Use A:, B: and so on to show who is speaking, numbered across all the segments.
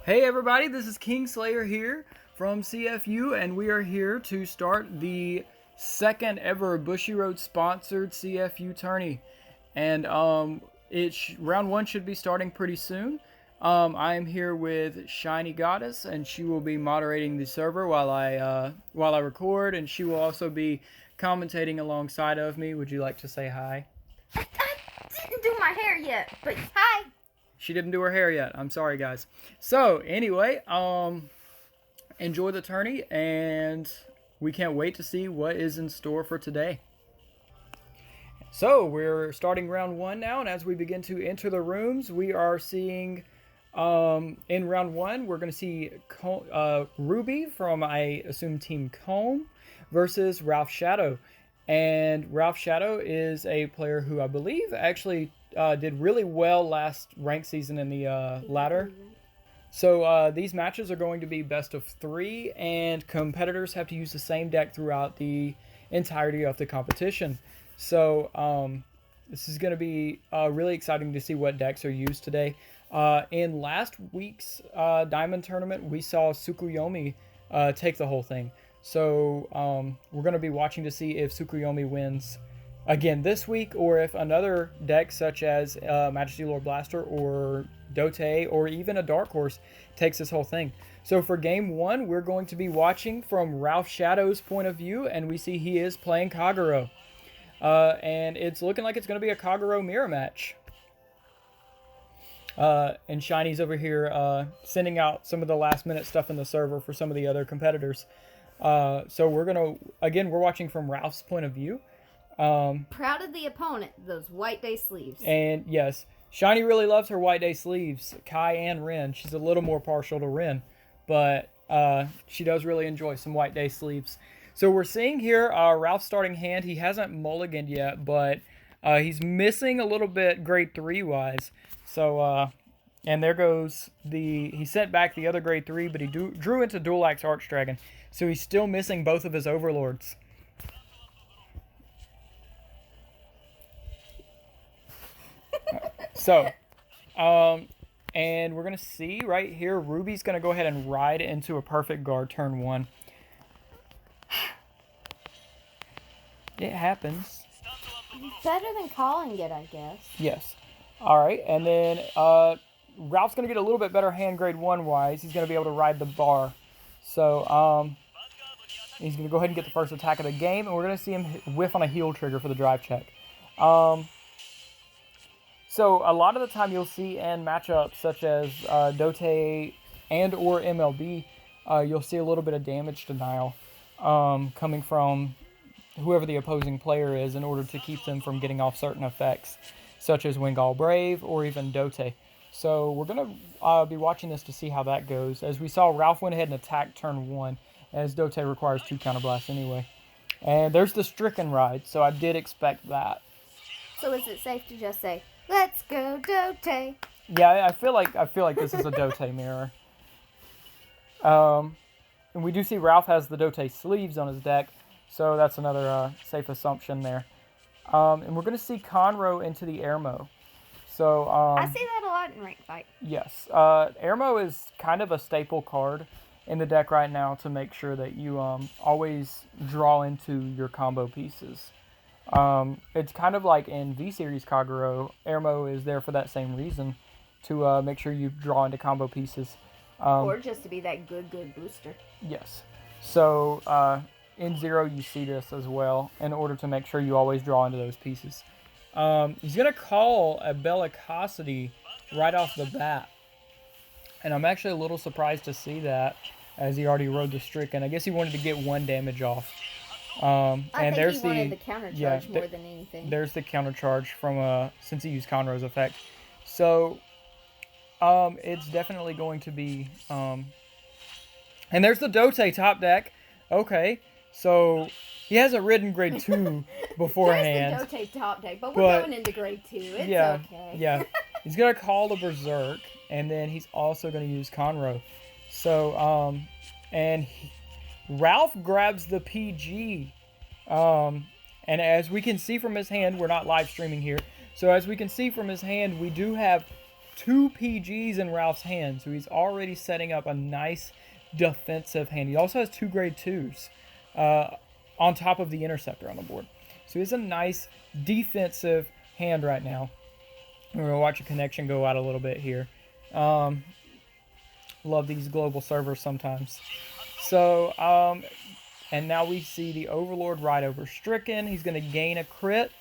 A: Hey everybody, this is Kingslayer here from CFU, and we are here to start the second ever Bushy Road sponsored CFU tourney. And round one should be starting pretty soon. I am here with Shiny Goddess, and she will be moderating the server while I record, and she will also be commentating alongside of me. Would you like to say hi?
B: I didn't do my hair yet, but hi.
A: She didn't do her hair yet. I'm sorry, guys. So, anyway, enjoy the tourney, and we can't wait to see what is in store for today. So, we're starting round one now, and as we begin to enter the rooms, we are seeing, in round one, we're going to see Ruby from, I assume, Team Comb versus Ralph Shadow. And Ralph Shadow is a player who I believe actually did really well last ranked season in the ladder. So these matches are going to be best of 3, and competitors have to use the same deck throughout the entirety of the competition. So this is going to be really exciting to see what decks are used today. In last week's Diamond Tournament, we saw Tsukuyomi take the whole thing. So we're going to be watching to see if Tsukuyomi wins again this week, or if another deck such as Majesty Lord Blaster or Dote or even a Dark Horse takes this whole thing. So for game one, we're going to be watching from Ralph Shadow's point of view, and we see he is playing Kagero. And it's looking like it's going to be a Kagero mirror match. And Shiny's over here sending out some of the last minute stuff in the server for some of the other competitors. So we're watching from Ralph's point of view.
B: Proud of the opponent, those White Day sleeves.
A: And yes, Shiny really loves her White Day sleeves, Kai and Ren. She's a little more partial to Ren, but she does really enjoy some White Day sleeves. So we're seeing here Ralph's starting hand. He hasn't mulliganed yet, but he's missing a little bit grade 3 wise. So, and there goes he sent back the other grade 3, but he drew into Dual Axe Archdragon. So he's still missing both of his overlords. So, and we're going to see right here, Ruby's going to go ahead and ride into a perfect guard turn 1. It happens.
B: Better than calling it, I guess.
A: Yes. All right, and then Ralph's going to get a little bit better hand grade 1 wise. He's going to be able to ride the bar. So, he's going to go ahead and get the first attack of the game, and we're going to see him whiff on a heal trigger for the drive check. So a lot of the time you'll see in matchups such as Dote and or MLB, you'll see a little bit of damage denial coming from whoever the opposing player is in order to keep them from getting off certain effects, such as Wingal Brave or even Dote. So we're going to be watching this to see how that goes. As we saw, Ralph went ahead and attacked turn 1, as Dote requires 2 counterblasts anyway. And there's the Stricken ride, so I did expect that.
B: So is it safe to just say, "Let's go, Dote"?
A: Yeah, I feel like this is a Dote mirror. And we do see Ralph has the Dote sleeves on his deck, so that's another safe assumption there. And we're going to see Conroe into the Airmo. So
B: I see that a lot in rank fight.
A: Yes, Airmo is kind of a staple card in the deck right now to make sure that you always draw into your combo pieces. It's kind of like in V-Series Kagero, Airmo is there for that same reason, to make sure you draw into combo pieces.
B: Or just to be that good booster.
A: Yes. So, in Zero you see this as well, in order to make sure you always draw into those pieces. He's going to call a Bellicosity right off the bat. And I'm actually a little surprised to see that, as he already rode the Stricken. I guess he wanted to get 1 damage off.
B: I think he wanted the counter charge more than anything.
A: There's the counter charge from since he used Conroe's effect. So it's definitely going to be and there's the Dote top deck. Okay, so he hasn't ridden grade 2 beforehand.
B: There's the Dote top deck, but we're going into grade 2. It's okay.
A: Yeah. He's gonna call the Berserk, and then he's also gonna use Conroe. So Ralph grabs the PG, and as we can see from his hand, we're not live streaming here, so as we can see from his hand, we do have 2 PGs in Ralph's hand, so he's already setting up a nice defensive hand. He also has 2 grade 2s on top of the interceptor on the board. So he has a nice defensive hand right now. We're going to watch a connection go out a little bit here. Love these global servers sometimes. So, and now we see the Overlord right over Stricken. He's going to gain a crit.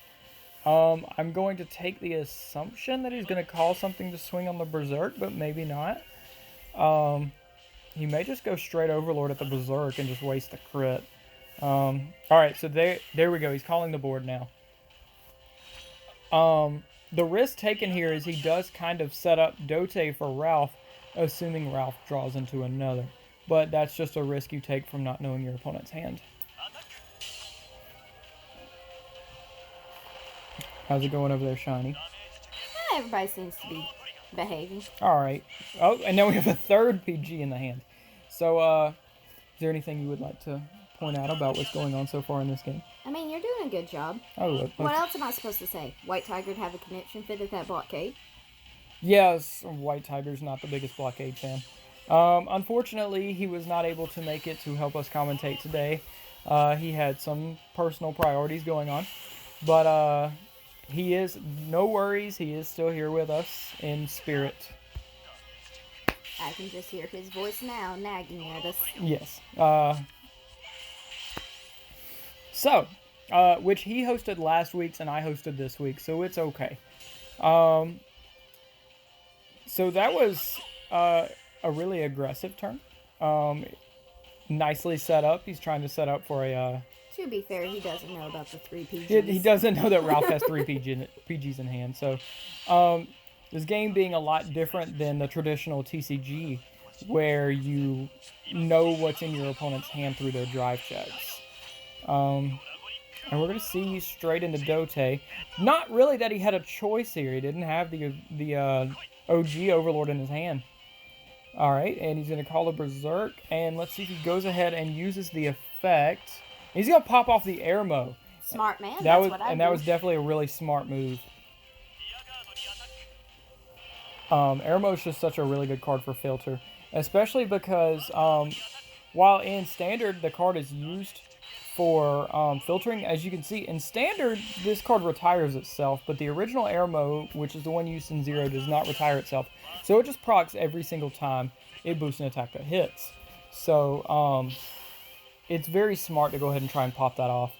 A: I'm going to take the assumption that he's going to call something to swing on the Berserk, but maybe not. He may just go straight Overlord at the Berserk and just waste the crit. Alright, so there we go. He's calling the board now. The risk taken here is he does kind of set up Dote for Ralph, assuming Ralph draws into another. But that's just a risk you take from not knowing your opponent's hand. How's it going over there, Shiny?
B: Everybody seems to be behaving.
A: Alright. Oh, and now we have a third PG in the hand. So, is there anything you would like to point out about what's going on so far in this game?
B: I mean, you're doing a good job.
A: Oh, look.
B: What else am I supposed to say? White Tiger to have a connection fit at that blockade?
A: Yes, White Tiger's not the biggest blockade fan. Unfortunately, he was not able to make it to help us commentate today. He had some personal priorities going on. But, he is, no worries, he is still here with us in spirit.
B: I can just hear his voice now nagging at us.
A: Yes. Which he hosted last week's and I hosted this week, so it's okay. So that was a really aggressive turn. Nicely set up. He's trying to set up for a...
B: To be fair, he doesn't know about the 3 PGs.
A: He doesn't know that Ralph has 3 PGs in hand. So this game being a lot different than the traditional TCG, where you know what's in your opponent's hand through their drive checks. And we're going to see straight into Dote. Not really that he had a choice here. He didn't have the OG Overlord in his hand. Alright, and he's going to call a Berserk. And let's see if he goes ahead and uses the effect. He's going to pop off the Airmo.
B: Smart man,
A: that was definitely a really smart move. Airmo is just such a really good card for Filter. Especially because while in Standard the card is used for filtering, as you can see, in Standard this card retires itself, but the original Airmo, which is the one used in Zero, does not retire itself. So it just procs every single time it boosts an attack that hits. So it's very smart to go ahead and try and pop that off.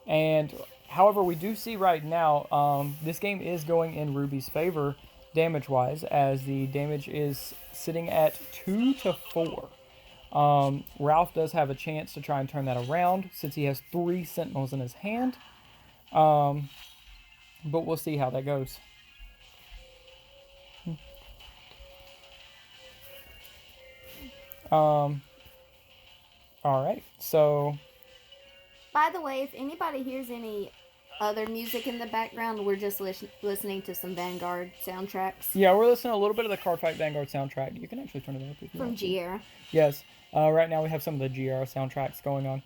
A: And however, we do see right now this game is going in Ruby's favor damage-wise, as the damage is sitting at 2 to 4. Ralph does have a chance to try and turn that around since he has 3 Sentinels in his hand. But we'll see how that goes. Alright, so...
B: By the way, if anybody hears any other music in the background, we're just listening to some Vanguard soundtracks.
A: Yeah, we're listening to a little bit of the Cardfight Vanguard soundtrack. You can actually turn it up if you
B: From
A: want to.
B: G-Era.
A: Yes, right now we have some of the G-Era soundtracks going on.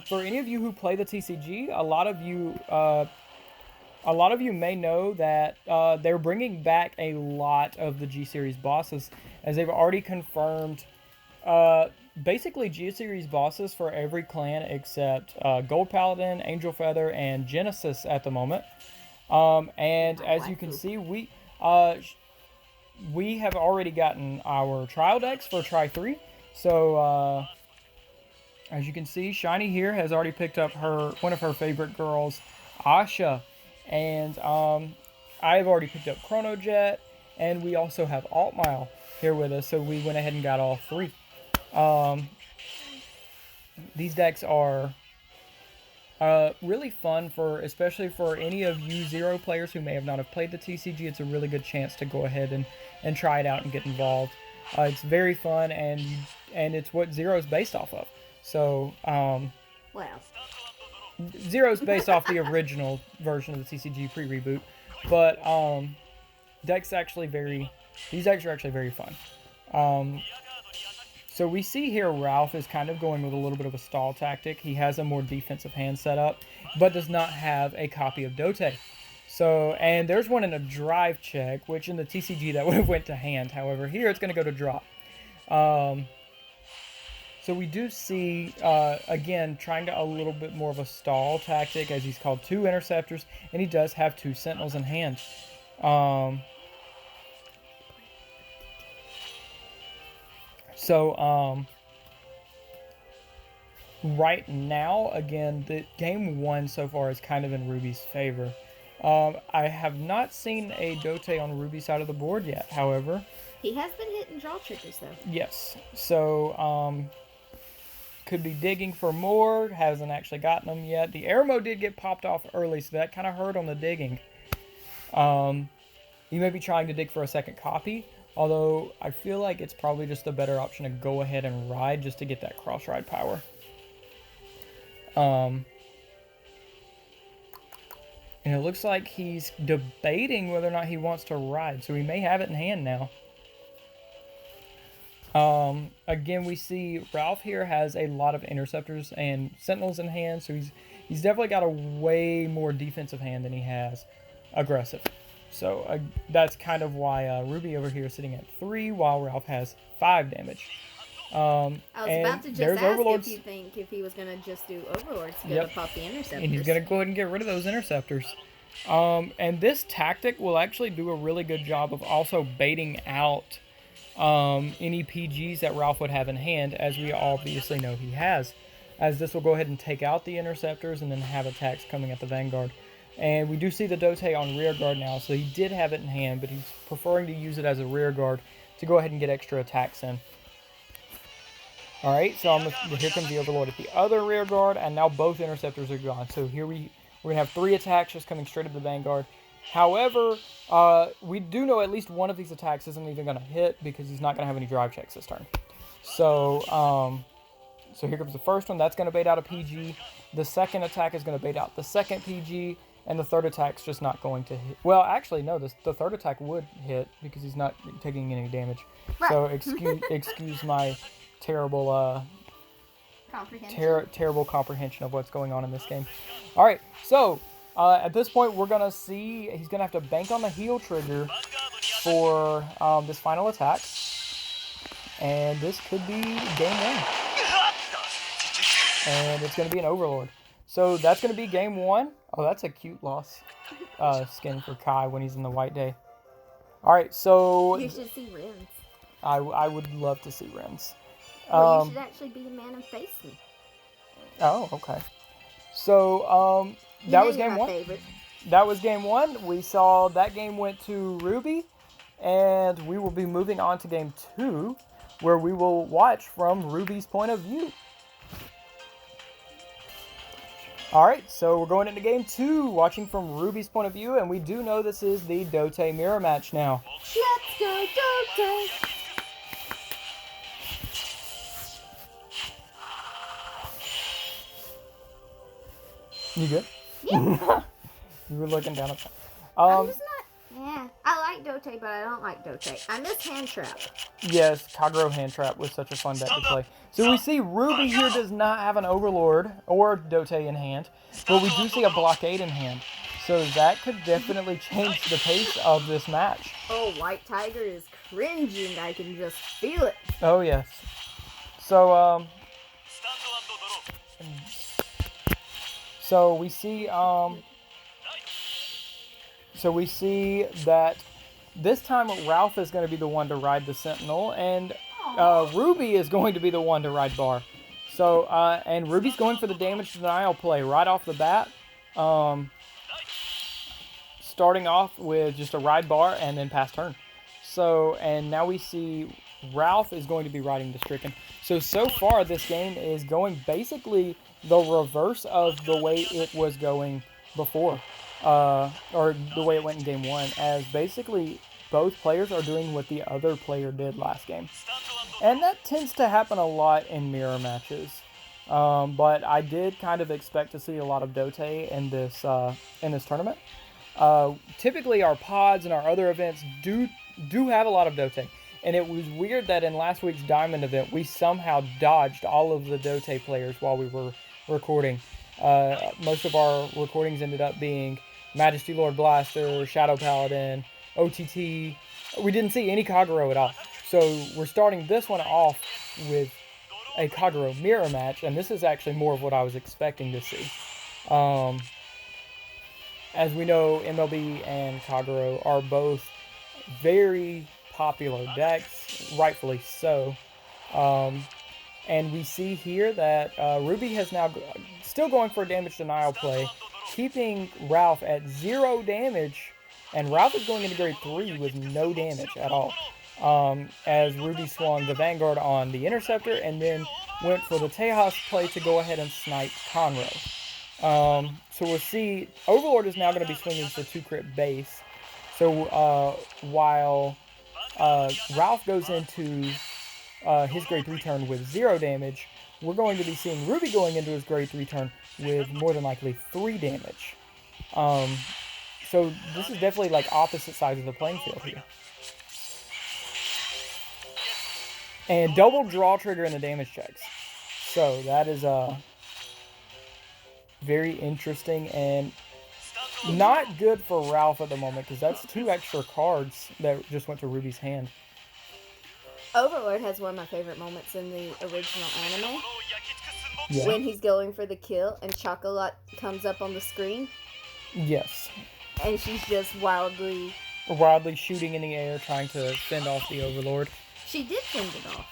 A: For any of you who play the TCG, a lot of you may know that they're bringing back a lot of the G-Series bosses, as they've already confirmed basically G-Series bosses for every clan except Gold Paladin, Angel Feather, and Genesis at the moment. And as you can see, we have already gotten our trial decks for Tri 3. So as you can see, Shiny here has already picked up one of her favorite girls, Asha. And I've already picked up Chrono Jet, and we also have Altmile here with us, so we went ahead and got all 3. These decks are really fun, especially for any of you Zero players who may have not have played the TCG. It's a really good chance to go ahead and try it out and get involved. It's very fun, and it's what Zero is based off of. So,
B: Well,
A: Zero is based off the original version of the TCG pre-reboot, but these decks are actually very fun. So we see here Ralph is kind of going with a little bit of a stall tactic. He has a more defensive hand set up, but does not have a copy of Dote. So, and there's one in a drive check, which in the TCG that would have went to hand. However, here it's going to go to drop. So we do see, again, trying to a little bit more of a stall tactic, as he's called 2 interceptors, and he does have 2 sentinels in hand. Right now, again, the game 1 so far is kind of in Ruby's favor. I have not seen a Dote on Ruby's side of the board yet, however.
B: He has been hitting draw triggers, though.
A: Yes. So, could be digging for more. Hasn't actually gotten them yet. The air mode did get popped off early, so that kind of hurt on the digging. He may be trying to dig for a second copy, although I feel like it's probably just a better option to go ahead and ride just to get that cross ride power. And it looks like he's debating whether or not he wants to ride, so he may have it in hand now. Again, we see Ralph here has a lot of interceptors and sentinels in hand, so he's definitely got a way more defensive hand than he has aggressive. So that's kind of why Ruby over here is sitting at 3, while Ralph has 5 damage.
B: I was about to just ask if you think if he was going to just do Overlords, going to pop the interceptors.
A: And he's going to go ahead and get rid of those interceptors. And this tactic will actually do a really good job of also baiting out any PGs that Ralph would have in hand, as we obviously know he has. As this will go ahead and take out the interceptors and then have attacks coming at the Vanguard. And we do see the Dote on rear guard now, so he did have it in hand, but he's preferring to use it as a rear guard to go ahead and get extra attacks in. Alright, so here comes the Overlord at the other rear guard, and now both interceptors are gone. So here we're going to have 3 attacks just coming straight at the Vanguard. However, we do know at least one of these attacks isn't even going to hit because he's not going to have any drive checks this turn. So, so here comes the first one. That's going to bait out a PG. The second attack is going to bait out the second PG. And the third attack's just not going to hit. Well, actually, no. The third attack would hit because he's not taking any damage. Right. So excuse my terrible terrible comprehension of what's going on in this game. All right, so at this point, we're gonna see he's gonna have to bank on the heal trigger for this final attack, and this could be game 1. And it's gonna be an Overlord. So that's gonna be game 1. Oh, that's a cute loss skin for Kai when he's in the White Day. All right, so
B: you should see Rens.
A: I would love to see Rens.
B: Well, you should actually be the man and face me.
A: Oh, okay. So that was game 1.
B: Favorite.
A: That was game 1. We saw that game went to Ruby, and we will be moving on to game 2, where we will watch from Ruby's point of view. Alright, so we're going into game 2, watching from Ruby's point of view, and we do know this is the Dote mirror match now.
B: Let's go, Dote!
A: You good?
B: Yeah.
A: You were looking down at that.
B: I'm just not... Yeah, I like Dote, but I don't like Dote. I miss Hand Trap.
A: Yes, Kagero Hand Trap was such a fun deck to play. So we see Ruby here does not have an Overlord or Dote in hand, but we do see a Blockade in hand. So that could definitely change the pace of this match.
B: Oh, White Tiger is cringing. I can just feel it.
A: Oh, yes. So, so we see that this time Ralph is going to be the one to ride the Sentinel, and Ruby is going to be the one to ride Bar. So, and Ruby's going for the damage denial play right off the bat. Starting off with just a ride Bar and then pass turn. So, and now we see Ralph is going to be riding the Stricken. So far this game is going basically the reverse of the way it was going before. Or the way it went in game 1, as basically both players are doing what the other player did last game. And that tends to happen a lot in mirror matches. But I did kind of expect to see a lot of Dote in this tournament. Typically our pods and our other events do have a lot of Dote. And it was weird that in last week's Diamond event, we somehow dodged all of the Dote players while we were recording. Most of our recordings ended up being Majesty Lord Blaster, Shadow Paladin, OTT. We didn't see any Kagero at all. So we're starting this one off with a Kagero mirror match, and this is actually more of what I was expecting to see. As we know, MLB and Kagero are both very popular decks, rightfully so. And we see here that Ruby has now still going for a damage denial play, keeping Ralph at 0 damage, and Ralph is going into grade 3 with no damage at all. As Ruby swung the Vanguard on the Interceptor and then went for the Tejas play to go ahead and snipe Conroe. So we'll see, Overlord is now going to be swinging for 2 crit base. So while Ralph goes into his grade 3 turn with 0 damage, we're going to be seeing Ruby going into his grade 3 turn with more than likely 3 damage. So this is definitely like opposite sides of the playing field here. And double draw trigger in the damage checks. So that is very interesting and not good for Ralph at the moment, because that's 2 extra cards that just went to Ruby's hand.
B: Overlord has one of my favorite moments in the original anime.
A: Yeah.
B: When he's going for the kill and Chocolat comes up on the screen.
A: Yes.
B: And she's just wildly
A: shooting in the air, trying to fend off the Overlord.
B: She did fend it off.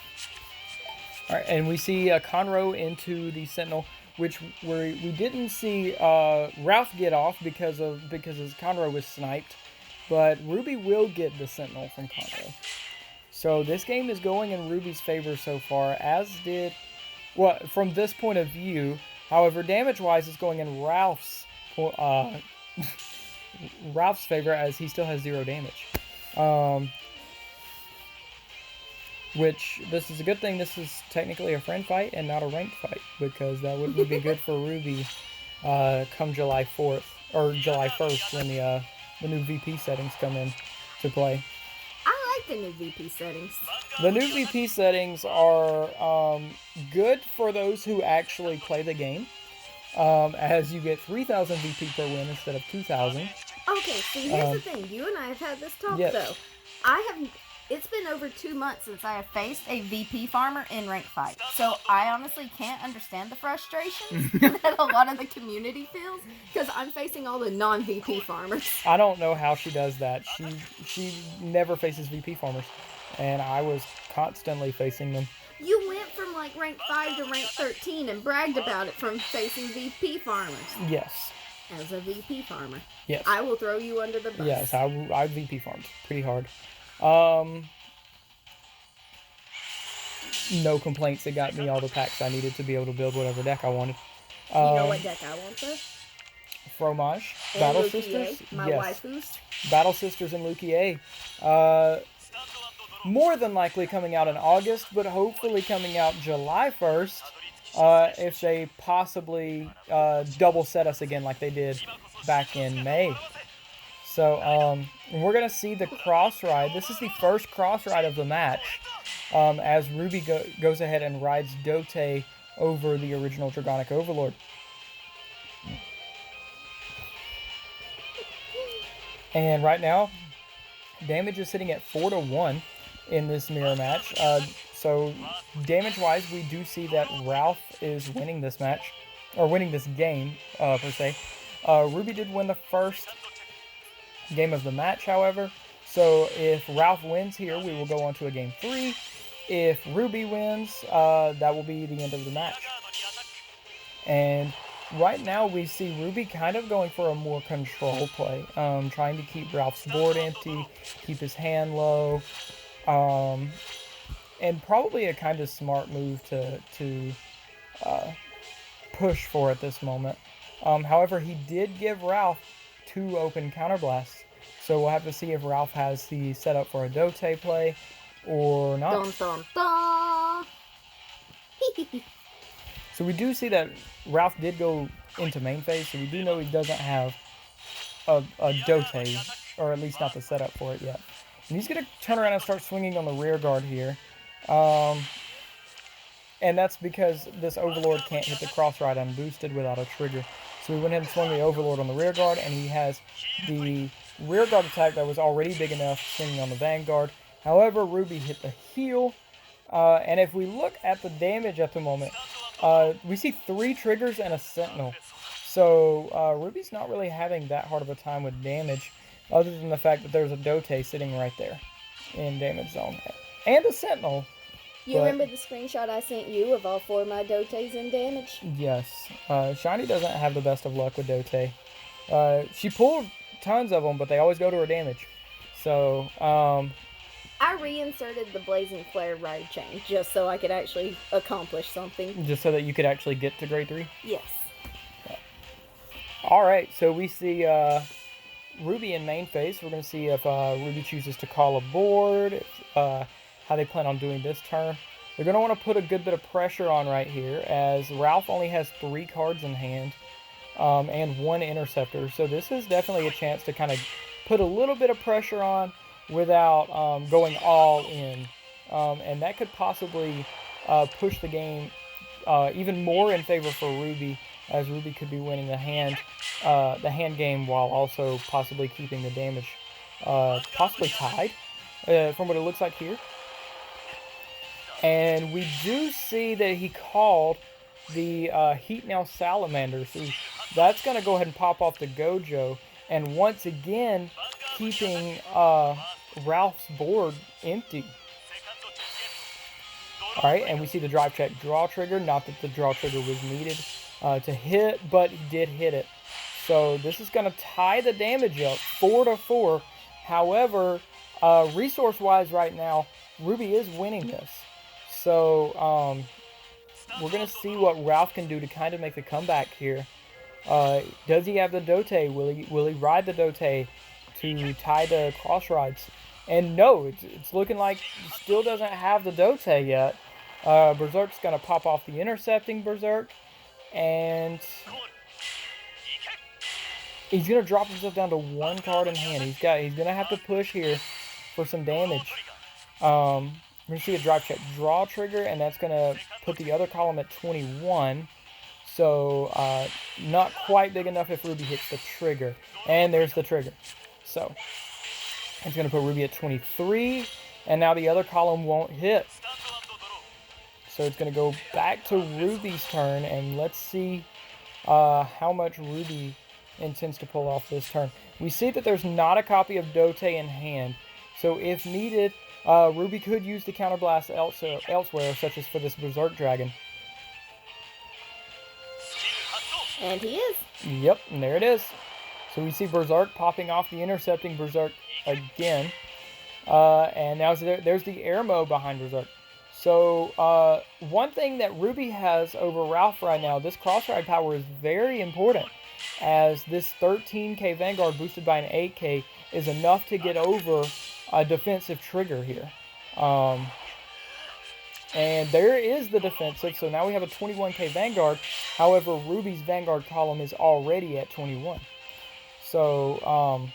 A: Alright, and we see Conroe into the Sentinel, which we didn't see Ralph get off because his Conroe was sniped, but Ruby will get the Sentinel from Conroe. So this game is going in Ruby's favor so far, as did, well, from this point of view. However, damage-wise, it's going in Ralph's favor, as he still has 0 damage. Which, this is a good thing. This is technically a friend fight and not a ranked fight, because that wouldn't be good for Ruby come July 4th, or July 1st, when the new VP settings come in to play.
B: I like the new VP settings.
A: The new VP settings are good for those who actually play the game, as you get 3,000 VP per win instead of 2,000.
B: Okay, so here's the thing. You and I have had this talk, though. It's been over 2 months since I have faced a VP farmer in ranked fight. So I honestly can't understand the frustration that a lot of the community feels, because I'm facing all the non-VP farmers.
A: I don't know how she does that. She never faces VP farmers, and I was constantly facing them.
B: You went from like rank 5 to rank 13 and bragged about it from facing VP farmers.
A: Yes.
B: As a VP farmer.
A: Yes.
B: I will throw you under the bus.
A: Yes, I VP farmed pretty hard. No complaints. It got me all the packs I needed to be able to build whatever deck I wanted.
B: You know what deck I want, though?
A: Fromage.
B: And
A: Battle
B: Lukie
A: Sisters.
B: A, my waifus.
A: Battle Sisters and Lukie A. More than likely coming out in August, but hopefully coming out July 1st. If they possibly double set us again like they did back in May. So we're going to see the cross ride. This is the first cross ride of the match, as Ruby goes ahead and rides Dote over the original Dragonic Overlord. And right now, damage is sitting at 4-1 in this mirror match. So damage-wise, we do see that Ralph is winning this match, or winning this game, per se. Ruby did win the first game of the match, however. So if Ralph wins here, we will go on to a game 3. If Ruby wins, that will be the end of the match. And right now we see Ruby kind of going for a more control play, trying to keep Ralph's board empty, keep his hand low, and probably a kind of smart move to push for at this moment. However, he did give Ralph 2 open counterblasts, so we'll have to see if Ralph has the setup for a Dote play or not.
B: Dun, dun, dun.
A: So we do see that Ralph did go into main phase, so we do know he doesn't have a Dote, or at least not the setup for it yet. And he's going to turn around and start swinging on the rear guard here. And that's because this Overlord can't hit the cross ride unboosted without a trigger. So we went ahead and swung the Overlord on the rear guard, and he has the rear guard attack that was already big enough swinging on the Vanguard. However, Ruby hit the heel, and if we look at the damage at the moment, we see 3 triggers and a Sentinel. So Ruby's not really having that hard of a time with damage, other than the fact that there's a Dote sitting right there in damage zone. And a Sentinel.
B: You remember the screenshot I sent you of all 4 of my Dotes in damage?
A: Yes. Shiny doesn't have the best of luck with Dote. She pulled tons of them, but they always go to her damage. So,
B: I reinserted the Blazing Flare ride chain just so I could actually accomplish something.
A: Just so that you could actually get to grade 3?
B: Yes.
A: Alright, so we see Ruby in main phase. We're going to see if Ruby chooses to call a board, how they plan on doing this turn. They're going to want to put a good bit of pressure on right here, as Ralph only has 3 cards in hand and 1 Interceptor. So this is definitely a chance to kind of put a little bit of pressure on without going all in. And that could possibly push the game even more in favor for Ruby, as Ruby could be winning the hand game while also possibly keeping the damage possibly tied from what it looks like here. And we do see that he called the Heat Nail Salamander. So that's going to go ahead and pop off the Gojo. And once again, keeping Ralph's board empty. Alright, and we see the drive check draw trigger. Not that the draw trigger was needed to hit, but he did hit it. So this is going to tie the damage up 4-4. However, resource-wise right now, Ruby is winning this. So we're going to see what Ralph can do to kind of make the comeback here. Does he have the Dote? Will he ride the Dote to tie the cross rides? And no, it's looking like he still doesn't have the Dote yet. Berserk's going to pop off the intercepting Berserk. And he's going to drop himself down to 1 card in hand. He's going to have to push here for some damage. We're going to see a drive check draw trigger, and that's going to put the other column at 21. So, not quite big enough if Ruby hits the trigger. And there's the trigger. So, it's going to put Ruby at 23, and now the other column won't hit. So it's going to go back to Ruby's turn, and let's see how much Ruby intends to pull off this turn. We see that there's not a copy of Dote in hand. So if needed, Ruby could use the counterblast elsewhere, such as for this Berserk Dragon.
B: And he is.
A: Yep, and there it is. So we see Berserk popping off the intercepting Berserk again. And now there's the air mode behind Berserk. So one thing that Ruby has over Ralph right now, this cross ride power is very important, as this 13k Vanguard boosted by an 8k is enough to get over a defensive trigger here. And there is the defensive, so now we have a 21k Vanguard. However, Ruby's Vanguard column is already at 21. So,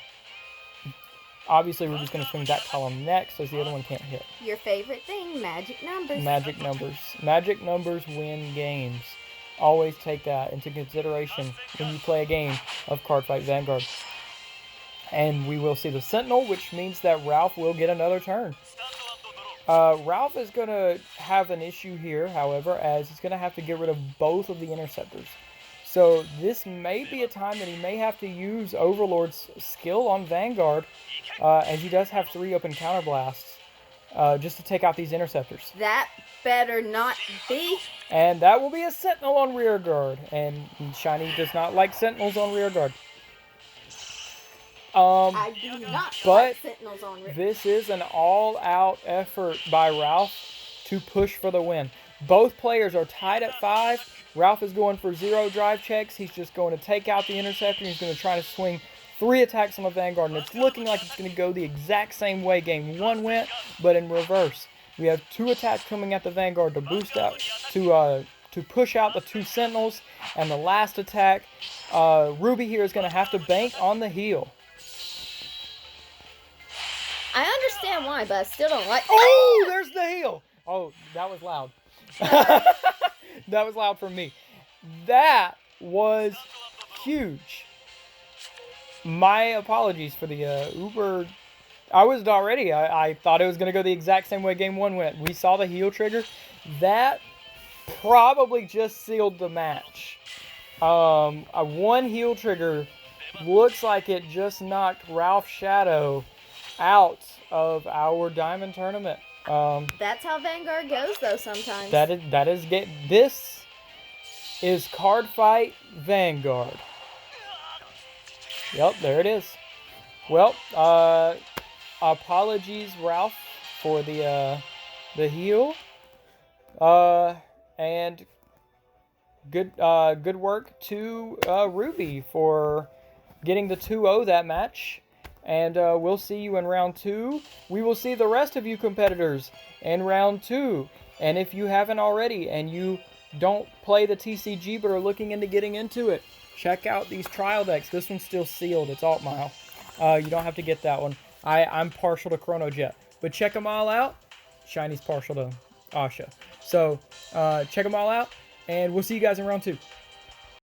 A: obviously Ruby's going to swing that column next, as the other one can't hit.
B: Your favorite thing, magic numbers.
A: Magic numbers. Magic numbers win games. Always take that into consideration when you play a game of Cardfight Vanguard. And we will see the Sentinel, which means that Ralph will get another turn. Ralph is going to have an issue here, however, as he's going to have to get rid of both of the Interceptors. So this may be a time that he may have to use Overlord's skill on Vanguard, as he does have 3 open counterblasts, just to take out these Interceptors.
B: That better not be.
A: And that will be a Sentinel on rear guard, and Shiny does not like Sentinels on rear guard.
B: I do not like Sentinels on rear guard.
A: This is an all-out effort by Ralph to push for the win. Both players are tied at 5. Ralph is going for 0 drive checks. He's just going to take out the Interceptor. He's going to try to swing 3 attacks on the Vanguard, and it's looking like it's going to go the exact same way game 1 went, but in reverse. We have 2 attacks coming at the Vanguard to boost out, to push out the 2 Sentinels, and the last attack, Ruby here is going to have to bank on the heel.
B: I understand why, but I still don't like.
A: Oh, there's the heel. Oh, that was loud. That was loud for me. That was huge. My apologies for the Uber. I was not ready. I thought it was going to go the exact same way game 1 went. We saw the heel trigger. That probably just sealed the match. A one heel trigger looks like it just knocked Ralph Shadow out of our Diamond tournament.
B: That's how Vanguard goes, though, sometimes.
A: This is Card Fight Vanguard. Yep, there it is. Well, apologies, Ralph, for the heel. And good work to Ruby for getting the 2-0 that match. And we'll see you in round 2. We will see the rest of you competitors in round 2. And if you haven't already and you don't play the TCG but are looking into getting into it, check out these trial decks. This one's still sealed. It's Alt Mile. You don't have to get that one. I'm partial to Chrono Jet. But check them all out. Shiny's partial to Asha. So check them all out. And we'll see you guys in round 2.